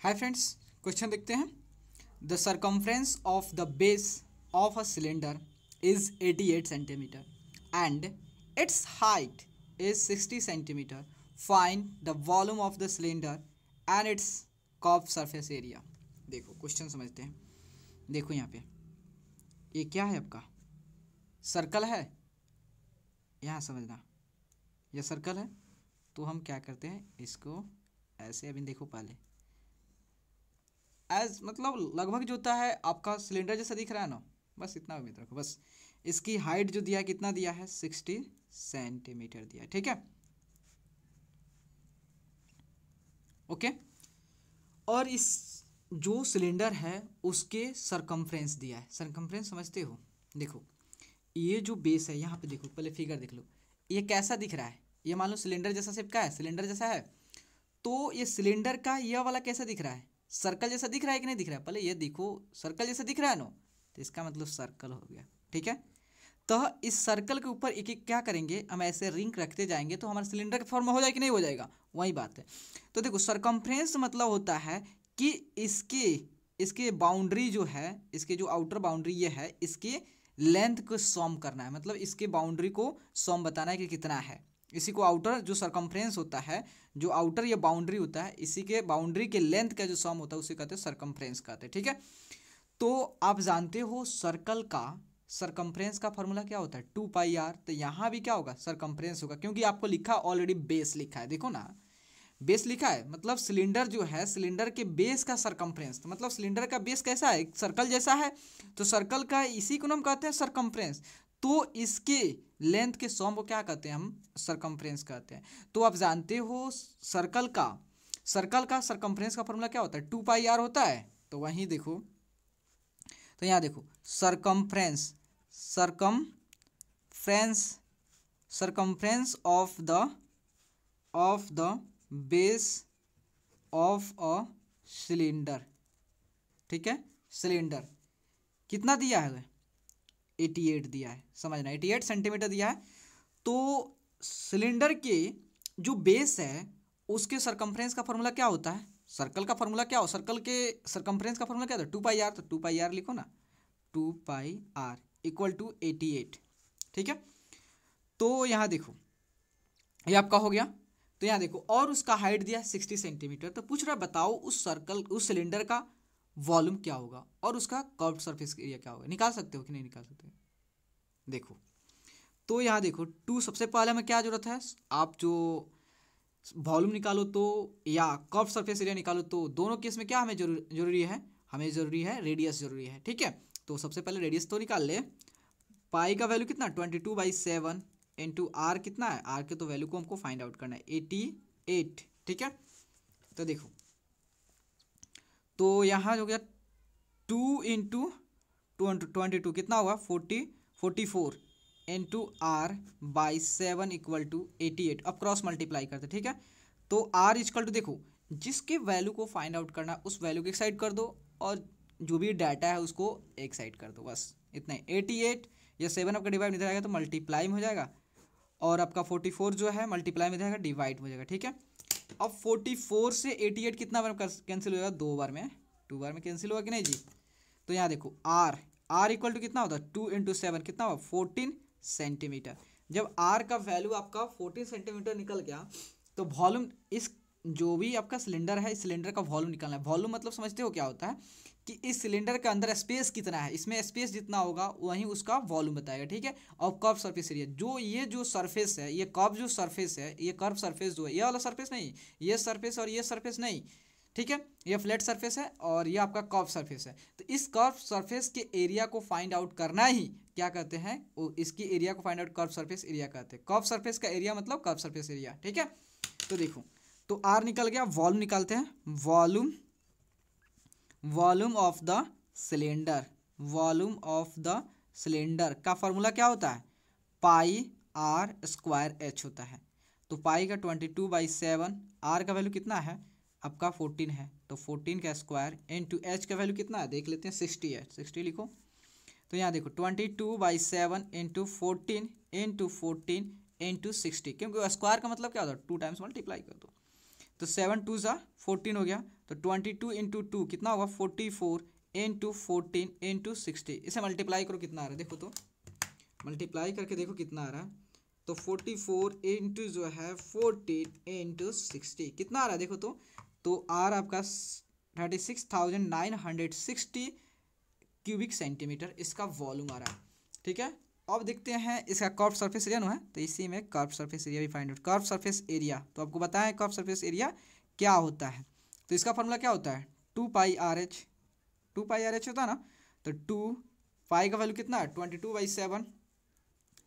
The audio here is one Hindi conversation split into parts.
हाय फ्रेंड्स, क्वेश्चन देखते हैं। The circumference of the base of a cylinder is 88 centimetre and it's height is 60 centimetre. Find the volume of the cylinder and it's curve surface area. देखो क्वेश्चन समझते हैं। देखो यहाँ पे ये क्या है, आपका सर्कल है। यहाँ समझना, यह सर्कल है। तो हम क्या करते हैं, इसको ऐसे अभी देखो पहले एज मतलब लगभग जो होता है आपका सिलेंडर जैसा दिख रहा है ना, बस इतना उम्मीद रखो। बस इसकी हाइट जो दिया है कितना दिया है, 60 सेंटीमीटर दिया है। ठीक है, ओके। और इस जो सिलेंडर है उसके सरकमफ्रेंस दिया है। सरकमफ्रेंस समझते हो? देखो ये जो बेस है, यहाँ पे देखो, पहले फिगर देख लो। ये कैसा दिख रहा है? ये मान लो सिलेंडर जैसा शेप का है, सिलेंडर जैसा है। तो ये सिलेंडर का यह वाला कैसा दिख रहा है? सर्कल जैसा दिख रहा है कि नहीं दिख रहा है? पहले ये देखो, सर्कल जैसा दिख रहा है ना, तो इसका मतलब सर्कल हो गया। ठीक है, तो इस सर्कल के ऊपर एक एक क्या करेंगे, हम ऐसे रिंग रखते जाएंगे तो हमारा सिलेंडर का फॉर्म हो जाएगा कि नहीं हो जाएगा, वही बात है। तो देखो सरकमफ्रेंस मतलब होता है कि इसके इसके बाउंड्री जो है, इसके जो आउटर बाउंड्री ये है, इसके लेंथ को सॉम करना है। मतलब इसके बाउंड्री को सॉम बताना है कि कितना है। इसी को आउटर जो सरकमफ्रेंस होता है, जो आउटर या बाउंड्री होता है, इसी के बाउंड्री के लेंथ का जो सॉम होता है उसे कहते हैं सरकमफ्रेंस कहते हैं। ठीक है, तो आप जानते हो सर्कल का सरकमफ्रेंस का फॉर्मूला क्या होता है, 2 पाई आर। तो यहाँ भी क्या होगा, सरकमफ्रेंस होगा, क्योंकि आपको लिखा ऑलरेडी बेस लिखा है। देखो ना, बेस लिखा है, मतलब सिलेंडर जो है, सिलेंडर के बेस का सरकमफ्रेंस। तो मतलब सिलेंडर का बेस कैसा है, सर्कल जैसा है। तो सर्कल का इसी को हम कहते हैं सरकमफ्रेंस। तो इसके लेंथ के सॉम को क्या कहते हैं, हम सरकमफ्रेंस कहते हैं। तो आप जानते हो सर्कल का सरकमफ्रेंस का फॉर्मूला क्या होता है, 2 पाई आर होता है। तो वहीं देखो, तो यहाँ देखो circumference circumference circumference of the base of a cylinder. ठीक है, सिलेंडर कितना दिया है, 88 दिया है। समझना, 88 सेंटीमीटर दिया है। तो सिलेंडर के जो बेस है उसके सरकमफ्रेंस का फॉर्मूला क्या होता है, सर्कल का फॉर्मूला क्या हो, सर्कल के सरकमफ्रेंस का फॉर्मूला क्या होता है, 2 पाई आर। तो 2 पाई आर लिखो ना, 2 पाई आर इक्वल टू 88। ठीक है, तो यहाँ देखो ये आपका हो गया। तो यहाँ देखो, और उसका हाइट दिया है 60 सेंटीमीटर। तो पूछ रहा है बताओ उस सर्कल, उस सिलेंडर का वॉल्यूम क्या होगा और उसका कर्व्ड सरफेस एरिया क्या होगा। निकाल सकते हो कि नहीं निकाल सकते? देखो, तो यहाँ देखो सबसे पहले हमें क्या जरूरत है, आप जो वॉल्यूम निकालो तो या कर्व सरफेस एरिया निकालो, तो दोनों केस में क्या हमें जरूरी है, हमें जरूरी है रेडियस जरूरी है। ठीक है, तो सबसे पहले रेडियस तो निकाल ले। पाई का वैल्यू कितना, 22/7 इंटू आर कितना है, आर के तो वैल्यू को हमको फाइंड आउट करना है, 88। ठीक है, तो देखो, तो यहाँ हो गया 2 इंटू 22 कितना हुआ, 44 into r by 7 equal to 88। अब क्रॉस मल्टीप्लाई करते। ठीक है, तो आर इक्वल टू, देखो जिसके वैल्यू को फाइंड आउट करना उस वैल्यू को एक साइड कर दो और जो भी डाटा है उसको एक साइड कर दो, बस इतना ही। 88 या 7 आपका डिवाइड इधर आएगा तो मल्टीप्लाई में हो जाएगा, और आपका 44 जो है मल्टीप्लाई में जाएगा, डिवाइड हो जाएगा। ठीक है, अब 44 से 88 कितना बार कैंसिल हो जाएगा, 2 बार में, 2 बार में कैंसिल होगा कि नहीं जी। तो यहाँ देखो आर इक्वल टू कितना होता है, 2 इंटू 7 कितना हुआ, 14 सेंटीमीटर। जब आर का वैल्यू आपका 14 सेंटीमीटर निकल गया तो वॉल्यूम, इस जो भी आपका सिलेंडर है, इस सिलेंडर का वॉल्यूम निकालना है। वॉल्यूम मतलब समझते हो क्या होता है कि इस सिलेंडर के अंदर स्पेस कितना है, इसमें स्पेस जितना होगा वहीं उसका वॉल्यूम बताएगा। ठीक है, और कर्व सरफेस एरिया, जो ये जो सरफेस है, ये कर्व जो सरफेस है, ये कर्व सरफेस जो है, ये वाला सरफेस नहीं, ये सरफेस और ये सरफेस नहीं। ठीक है, ये फ्लैट सरफेस है और ये आपका कर्व सरफेस है। तो इस कर्व सरफेस के एरिया को फाइंड आउट करना ही क्या कहते हैं, इसकी एरिया को find out curve surface area कहते हैं। कर्व सरफेस का एरिया मतलब कर्व सरफेस एरिया। ठीक है, तो देखो, तो आर निकल गया, वॉल्यूम निकालते हैं। Volume of the cylinder, volume of the cylinder का फॉर्मूला क्या होता है, पाई आर स्क्वायर एच होता है। तो पाई का 22/7, आर का वैल्यू कितना है आपका 14 है, तो 14 का स्क्वायर इंटू एच का वैल्यू कितना है देख लेते हैं, 60 है, 60 लिखो। तो यहाँ देखो 22/7 इंटू 14 इंटू 60, क्योंकि स्क्वायर का मतलब क्या होता है, 2 टाइम्स मल्टीप्लाई कर दो। तो 7 2 = 14 हो गया। तो 22 × 2 कितना होगा 44 × 14 × 60। इसे मल्टीप्लाई करो कितना आ रहा है देखो, तो मल्टीप्लाई करके देखो कितना आ रहा है। तो 44 इंटू जो है 14 × 60 कितना आ रहा है देखो, तो आर आपका 36,960 क्यूबिक सेंटीमीटर इसका वॉल्यूम आ रहा है। ठीक है, अब देखते हैं इसका कर्व सरफेस एरिया ना है, तो इसी में कर्व सरफेस एरिया भी find out. Curve surface area तो आपको बताया कर्व सरफेस एरिया क्या होता है, तो इसका फॉर्मूला क्या होता है 2πRH। 2πRH होता है ना, तो 2 पाई का वैल्यू कितना है 22/7,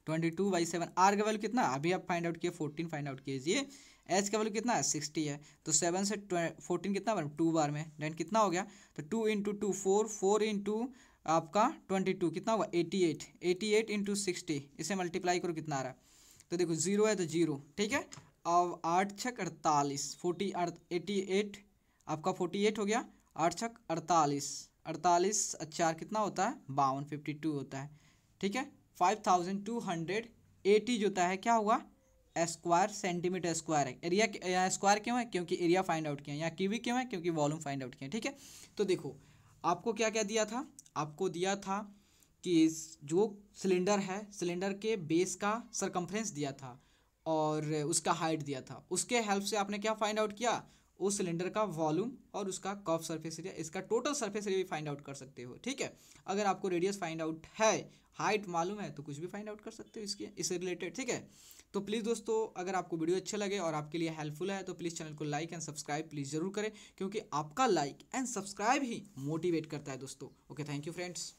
22/7। आर का वैल्यू कितना अभी आप फाइंड आउट किए 14 फाइंड आउट कीजिए। एच का वैल्यू कितना है 60 है, तो 7 से 14 कितना बार 2 बार में, देन कितना हो गया तो 2 × 2 4, 4 × आपका 22 कितना हुआ 88, 88 × 60 इसे मल्टीप्लाई करो कितना आ रहा है। तो देखो 0 है तो 0, ठीक है। अब 8 × 6 = 48, 88 आपका 48 हो गया, 8 × 6 = 48, 48 4 कितना होता है 52, 52 होता है। ठीक है, 5280 जो होता है क्या हुआ स्क्वायर सेंटीमीटर स्क्वायर है। एरिया स्क्वायर क्यों है, क्योंकि एरिया फाइंड आउट किया है। यहाँ क्यूबिक क्यों है, क्योंकि वॉल्यूम फाइंड आउट किया है। ठीक है, तो देखो आपको क्या क्या दिया था, आपको दिया था कि जो सिलेंडर है, सिलेंडर के बेस का सरकमफ्रेंस दिया था और उसका हाइट दिया था। उसके हेल्प से आपने क्या फाइंड आउट किया, उस सिलेंडर का वॉल्यूम और उसका कर्व सरफेस एरिया, इसका टोटल सरफेस एरिया भी फाइंड आउट कर सकते हो। ठीक है, अगर आपको रेडियस फाइंड आउट है, हाइट मालूम है, तो कुछ भी फाइंड आउट कर सकते हो इससे रिलेटेड। ठीक है, तो प्लीज़ दोस्तों अगर आपको वीडियो अच्छा लगे और आपके लिए हेल्पफुल है तो प्लीज़ चैनल को लाइक एंड सब्सक्राइब प्लीज़ जरूर करें, क्योंकि आपका like and subscribe he motivate करता है दोस्तों। Okay, thank you friends.